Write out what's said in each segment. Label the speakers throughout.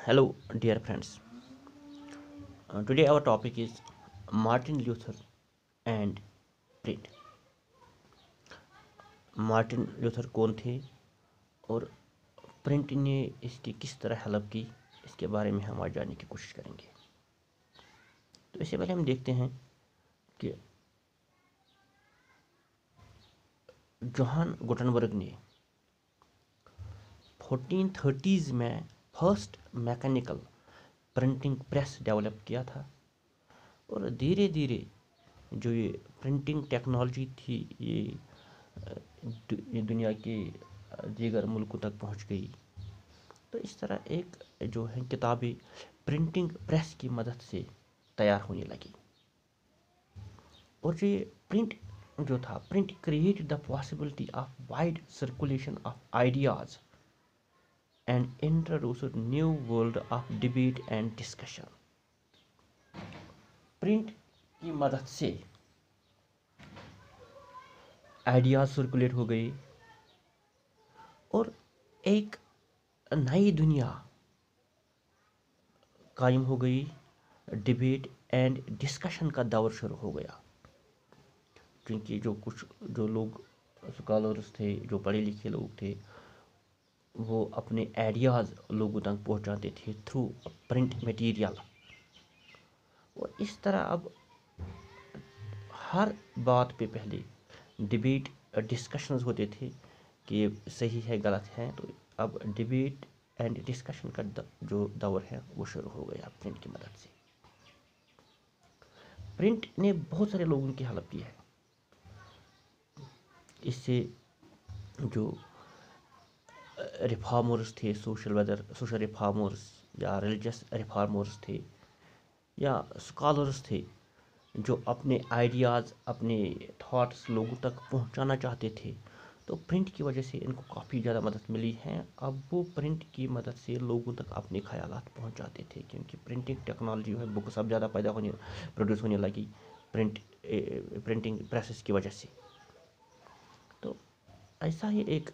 Speaker 1: Hello, dear friends. Today our topic is Martin Luther and print. Martin Luther कौन थे और print ने इसकी किस तरह हेल्प की, इसके बारे में हम आज जानने की कोशिश करेंगे। तो इससे पहले हम देखते हैं कि जोहान गुटनबर्ग ने 1430s में first mechanical printing press develop किया था और धीरे धीरे जो ये प्रिंटिंग टेक्नोलॉजी थी ये दुनिया के दीगर मुल्कों तक पहुंच गई। तो इस तरह एक जो है किताबें प्रिंटिंग प्रेस की मदद से तैयार होने लगी और जो ये print created the possibility of wide circulation of ideas and introduced new world of debate and discussion. Print की मदद से आइडियाज सर्कुलेट हो गई और एक नई दुनिया कायम हो गई, डिबेट एंड डिस्कशन का दौर शुरू हो गया। क्योंकि जो लोग स्कॉलर्स थे, जो पढ़े लिखे लोग थे, वो अपने आइडियाज़ लोगों तक पहुंचाते थे थ्रू प्रिंट मटेरियल। और इस तरह अब हर बात पे पहले डिबेट डिस्कशंस होते थे कि ये सही है गलत है। तो अब डिबेट एंड डिस्कशन का जो दौर है वो शुरू हो गया प्रिंट की मदद से। प्रिंट ने बहुत सारे लोगों की हेल्प की है। इससे जो रिफॉर्मर्स थे, सोशल रिफॉर्मर्स या रिलीजियस रिफॉर्मर्स थे या स्कॉलर्स थे, जो अपने आइडियाज़, अपने थॉट्स लोगों तक पहुंचाना चाहते थे, तो प्रिंट की वजह से इनको काफ़ी ज़्यादा मदद मिली है। अब वो प्रिंट की मदद से लोगों तक अपने ख़यालात पहुंचाते थे, क्योंकि प्रिंटिंग टेक्नोलॉजी है, बुक्स अब ज़्यादा प्रोड्यूस होने लगी प्रिंटिंग प्रेसेस की वजह से। तो ऐसा ही एक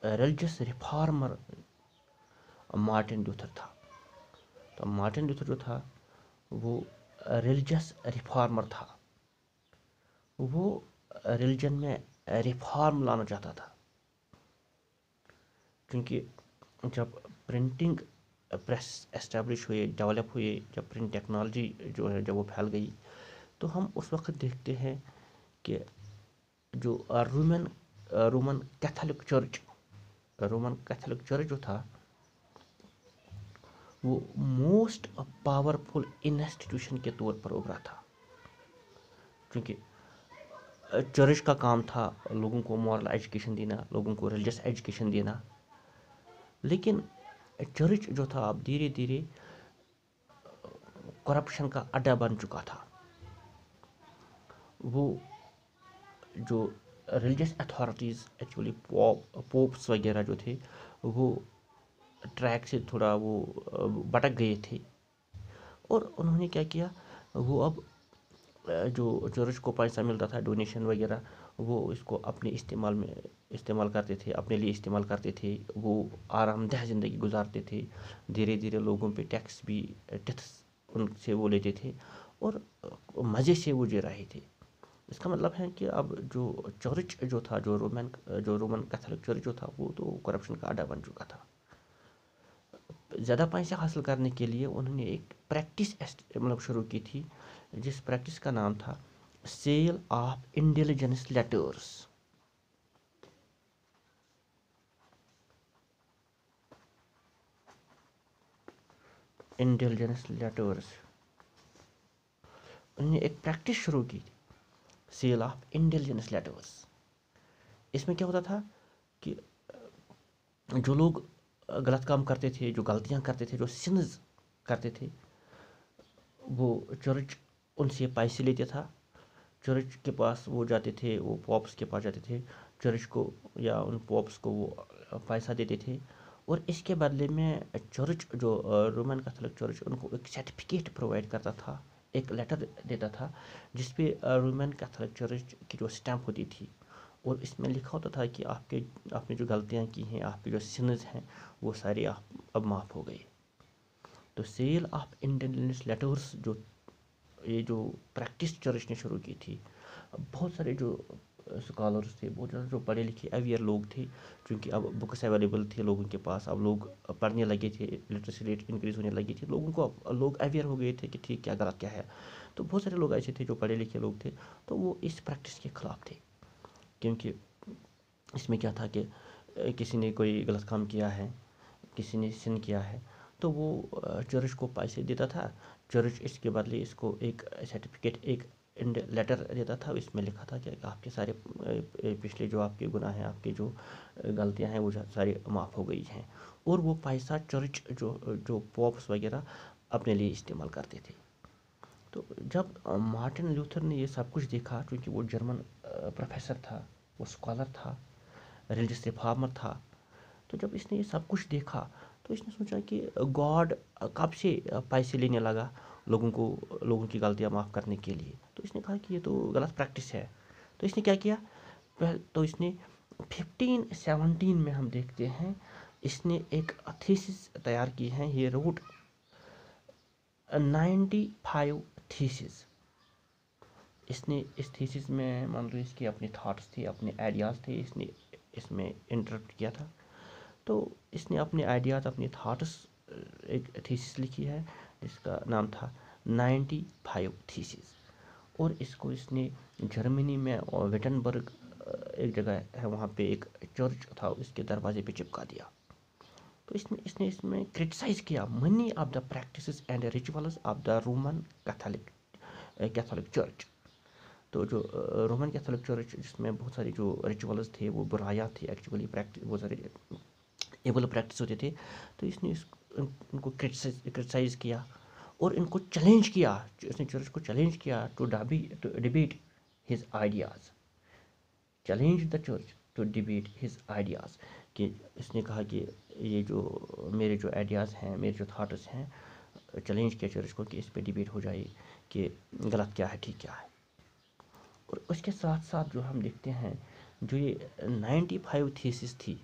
Speaker 1: रिलीजियस रिफॉर्मर मार्टिन लूथर था। तो मार्टिन लूथर जो था वो रिलीजियस रिफॉर्मर था। वो रिलीजन में रिफॉर्म लाना चाहता था, क्योंकि जब प्रिंटिंग प्रेस एस्टेब्लिश हुए, डेवलप हुए, जब प्रिंट टेक्नोलॉजी जो है जब वो फैल गई, तो हम उस वक्त देखते हैं कि जो रोमन कैथोलिक चर्च जो था वो मोस्ट पावरफुल इंस्टीट्यूशन के तौर पर उभरा था। क्योंकि चर्च का काम था लोगों को मॉरल एजुकेशन देना, लोगों को रिलीजियस एजुकेशन देना। लेकिन चर्च जो था अब धीरे धीरे करप्शन का अड्डा बन चुका था। वो जो रिलीजियस अथॉरिटीज़ एक्चुअली पोप्स वगैरह जो थे वो ट्रैक से थोड़ा वो भटक गए थे और उन्होंने क्या किया, वो अब जो चर्च को पैसा मिलता था डोनेशन वगैरह, वो इसको अपने इस्तेमाल करते थे, अपने लिए इस्तेमाल करते थे। वो आरामदेह ज़िंदगी गुजारते थे। धीरे धीरे लोगों पे टैक्स उनसे वो लेते थे और मज़े से वो जी रहे थे। इसका मतलब है कि अब जो चर्च जो था, जो रोमन कैथोलिक चर्च जो था, वो तो करप्शन का अड्डा बन चुका था। ज़्यादा पैसे हासिल करने के लिए उन्होंने एक प्रैक्टिस मतलब शुरू की थी, जिस प्रैक्टिस का नाम था sale of intelligence letters. Intelligence letters उन्होंने एक प्रैक्टिस शुरू की थी, सेल ऑफ इंटेलिजेंस लेटर्स। इसमें क्या होता था कि जो लोग गलत काम करते थे, जो गलतियां करते थे, जो सिन्स करते थे, वो चर्च उनसे पैसे लेते था। चर्च के पास वो जाते थे, वो पॉप्स के पास जाते थे, चर्च को या उन पॉप्स को वो पैसा देते थे और इसके बदले में चर्च जो रोमन कैथोलिक चर्च उनको एक सर्टिफिकेट प्रोवाइड करता था, एक लेटर देता था जिस पे रोमन कैथोलिक चर्च की जो स्टैम्प होती थी और इसमें लिखा होता था कि आपने जो गलतियाँ की हैं, आपके जो सिन्स हैं, वो सारे आप अब माफ़ हो गए। تو سیل آف انڈیپینڈنس لیٹرس جو یہ جو پریکٹس چرچ نے شروع کی تھی، بہت سارے جو اسکالرس تھے، بہت زیادہ جو پڑھے لکھے اویئر لوگ تھے، چونکہ اب بکس اویلیبل تھے لوگوں کے پاس، اب لوگ پڑھنے لگے تھے، لٹریسی ریٹ انکریز ہونے لگی تھی، لوگوں کو لوگ اویئر ہو گئے تھے کہ ٹھیک کیا غلط کیا ہے. تو بہت سارے لوگ ایسے تھے جو پڑھے لکھے لوگ تھے، تو وہ اس پریکٹس کے خلاف تھے، کیونکہ اس میں کیا تھا کہ کسی نے کوئی غلط کام کیا ہے، کسی نے سن کیا ہے، تو وہ چرچ کو پیسے دیتا تھا. چرچ اس کے بدلے اس کو ایک سرٹیفکیٹ، ایک لیٹر دیتا تھا، اس میں لکھا تھا کہ آپ کے سارے پچھلے جو آپ کے گناہ ہیں، آپ کے جو غلطیاں ہیں، وہ ساری معاف ہو گئی ہیں. اور وہ پیسہ چرچ جو پوپس وغیرہ اپنے لیے استعمال کرتے تھے. تو جب مارٹن لوتھر نے یہ سب کچھ دیکھا، کیونکہ وہ جرمن پروفیسر تھا، وہ اسکالر تھا، ریلیجس ریفارمر تھا، تو جب اس نے یہ سب کچھ دیکھا تو اس نے سوچا کہ گاڈ کب سے پیسے لینے لگا لوگوں کی غلطیاں معاف کرنے کے لیے. تو اس نے کہا کہ یہ تو غلط پریکٹس ہے. تو اس نے کیا کیا، تو اس نے 1517 میں ہم دیکھتے ہیں اس نے ایک تھیسس تیار کی ہے. یہ روٹ 95 تھیسس. اس نے اس تھیسس میں مان لو اس کے اپنے تھاٹس تھے، اپنے آئیڈیاز تھے، اس نے اس میں انٹرپٹ کیا تھا. تو اس نے اپنے آئیڈیاز، اپنے تھاٹس ایک تھیسس لکھی ہے جس کا نام تھا 95 تھیسس. اور اس کو اس نے جرمنی میں وٹنبرگ ایک جگہ ہے، وہاں پہ ایک چرچ تھا، اس کے دروازے پہ چپکا دیا. تو اس نے اس میں کرٹیسائز کیا many of the practices and rituals of the Roman Catholic church. تو جو رومن کیتھولک چرچ، جس میں بہت ساری جو ریچولز تھے، وہ برایات تھے ایکچولی، بہت سارے ایبل پریکٹس ہوتے تھے. تو اس نے ان کو کرٹیسائز کیا اور ان کو چیلنج کیا. اس نے چرچ کو چیلنج کیا to debate his ideas. Challenge the church to debate his ideas. کہ اس نے کہا کہ یہ جو میرے جو آئیڈیاز ہیں، میرے جو تھاٹس ہیں، چیلنج کیا چرچ کو کہ اس پہ ڈیبیٹ ہو جائے کہ غلط کیا ہے، ٹھیک کیا ہے. اور اس کے ساتھ ساتھ جو ہم دیکھتے ہیں، جو یہ 95 تھیسس تھی،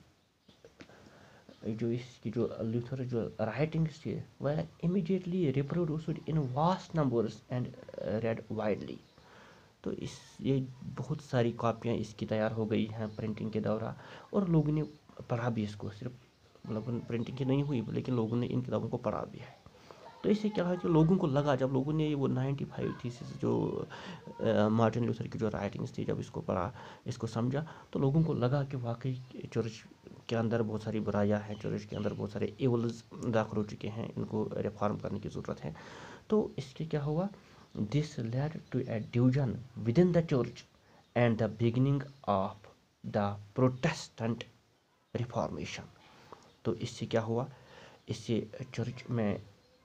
Speaker 1: جو اس کی جو لوتھر جو رائٹنگس تھے، وہ immediately reproduced in vast numbers and read widely. تو یہ بہت ساری کاپیاں اس کی تیار ہو گئی ہیں پرنٹنگ کے دوران، اور لوگوں نے پڑھا بھی اس کو. صرف مطلب پرنٹنگ کی نہیں ہوئی، لیکن لوگوں نے ان کتابوں کو پڑھا بھی ہے. تو اس سے کیا ہے کہ لوگوں کو لگا، جب لوگوں نے وہ 95 تھیسس جو مارٹن لوتھر کی جو رائٹنگس تھی، جب اس کو پڑھا، اس کو سمجھا، تو لوگوں کو لگا کہ واقعی چرچ کے اندر بہت ساری برائیاں ہیں، چرچ کے اندر بہت سارے ایولز داخل ہو چکے ہیں، ان کو ریفارم کرنے کی ضرورت ہے. تو اس سے کیا ہوا، this lead to a division within the church and the beginning of the Protestant Reformation. تو اس سے کیا ہوا، اس سے چرچ میں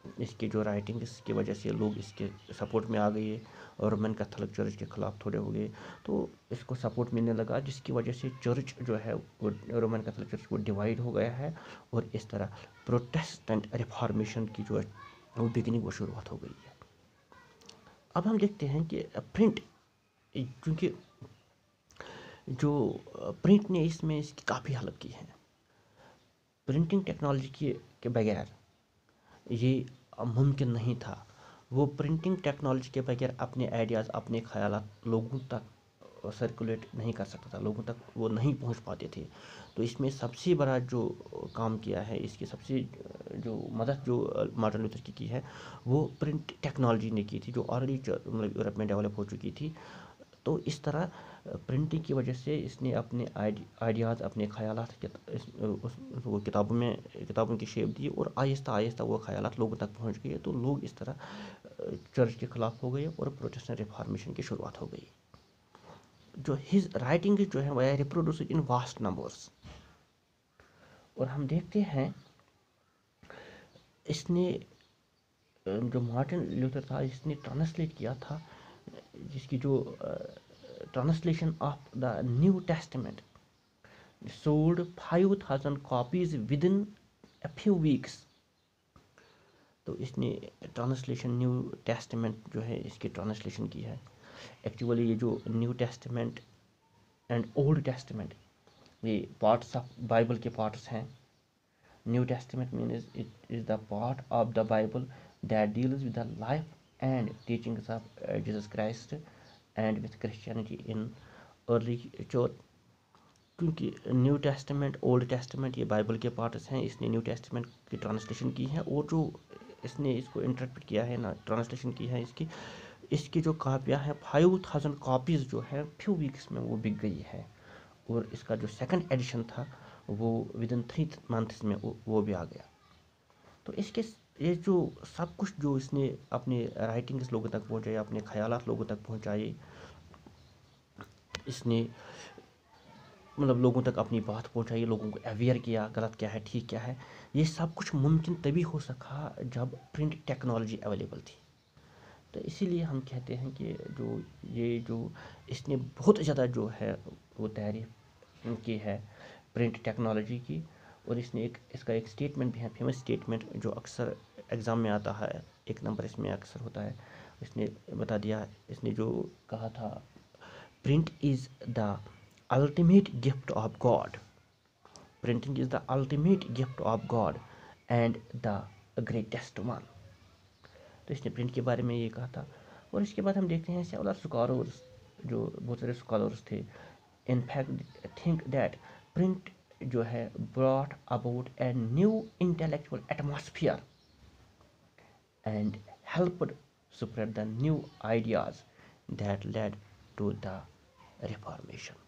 Speaker 1: اس کی جو رائٹنگس کی وجہ سے لوگ اس کے سپورٹ میں آ گئے، اور رومن کیتھولک چرچ کے خلاف تھوڑے ہو گئے. تو اس کو سپورٹ ملنے لگا، جس کی وجہ سے چرچ جو ہے وہ رومن کیتھولک چرچ وہ ڈیوائڈ ہو گیا ہے، اور اس طرح پروٹیسٹنٹ ریفارمیشن کی جو وہ بگننگ، وہ شروعات ہو گئی ہے. اب ہم دیکھتے ہیں کہ پرنٹ، کیونکہ جو پرنٹ نے اس میں اس کی کافی ہیلپ کی ہے. پرنٹنگ ٹیکنالوجی کے بغیر یہ ممکن نہیں تھا. وہ پرنٹنگ ٹیکنالوجی کے بغیر اپنے آئیڈیاز، اپنے خیالات لوگوں تک سرکولیٹ نہیں کر سکتا تھا، لوگوں تک وہ نہیں پہنچ پاتے تھے. تو اس میں سب سے بڑا جو کام کیا ہے، اس کی سب سے جو مدد جو مارٹن لوتھر کی ہے، وہ پرنٹ ٹیکنالوجی نے کی تھی، جو آلریڈی مطلب یورپ میں ڈیولپ ہو چکی تھی. تو اس طرح پرنٹنگ کی وجہ سے اس نے اپنے آئیڈیاز، اپنے خیالات وہ کتابوں کی شیپ دی، اور آہستہ آہستہ وہ خیالات لوگوں تک پہنچ گئے. تو لوگ اس طرح چرچ کے خلاف ہو گئے، اور پروٹیسٹنٹ ریفارمیشن کی شروعات ہو گئی. جو ہز رائٹنگ جو ہے وہ ریپروڈیوسڈ ان واسٹ نمبرس. اور ہم دیکھتے ہیں اس نے جو مارٹن لوتھر تھا، اس نے ٹرانسلیٹ کیا تھا، جس کی جو translation of the new testament sold 5000 copies with in a few weeks. تو اس نے ٹرانسلیشن نیو ٹیسٹمنٹ جو ہے اس کی ٹرانسلیشن کی ہے. ایکچولی یہ جو new testament and old testament, یہ پارٹس آف بائبل کے پارٹس ہیں. New Testament means it is the part of the Bible that deals with the life and teachings of Jesus Christ and with Christianity in early church. क्योंकि new testament old testament ये Bible के parts हैं, इसने new testament की translation की है, और जो इसने इसको इंटरप्रेट किया है ना, ट्रांसलेशन की है इसकी इसकी जो कापियाँ हैं 5000 कॉपीज़ जो है फ्यू वीक्स में वो बिक गई है, और इसका जो सेकंड एडिशन था वो विद इन 3 मंथ्स में वो भी आ गया। तो इसके ये जो सब कुछ जो इसने अपने राइटिंग्स लोगों तक पहुँचाए, अपने ख्यालात लोगों तक पहुँचाए, इसने मतलब लोगों तक अपनी बात पहुँचाई, लोगों को अवेयर किया गलत क्या है ठीक क्या है, ये सब कुछ मुमकिन तभी हो सका जब प्रिंट टेक्नोलॉजी अवेलेबल थी। तो इसीलिए हम कहते हैं कि जो इसने बहुत ज़्यादा जो है वो तारीफ की है प्रिंट टेक्नोलॉजी की। और इसने इसका एक स्टेटमेंट भी है, फेमस स्टेटमेंट, जो अक्सर एग्ज़ाम में आता है, एक नंबर इसमें अक्सर होता है। इसने बता दिया, इसने जो कहा था, print is the ultimate gift of God, printing is the ultimate gift of God and the greatest one. तो इसने प्रिंट के बारे में ये कहा था। और इसके बाद हम देखते हैं सेवरल स्कॉलर्स, जो बहुत सारे स्कॉलर्स थे, इनफैक्ट थिंक दैट प्रिंट जो है brought about a new intellectual atmosphere and helped spread the new ideas that led to the Reformation.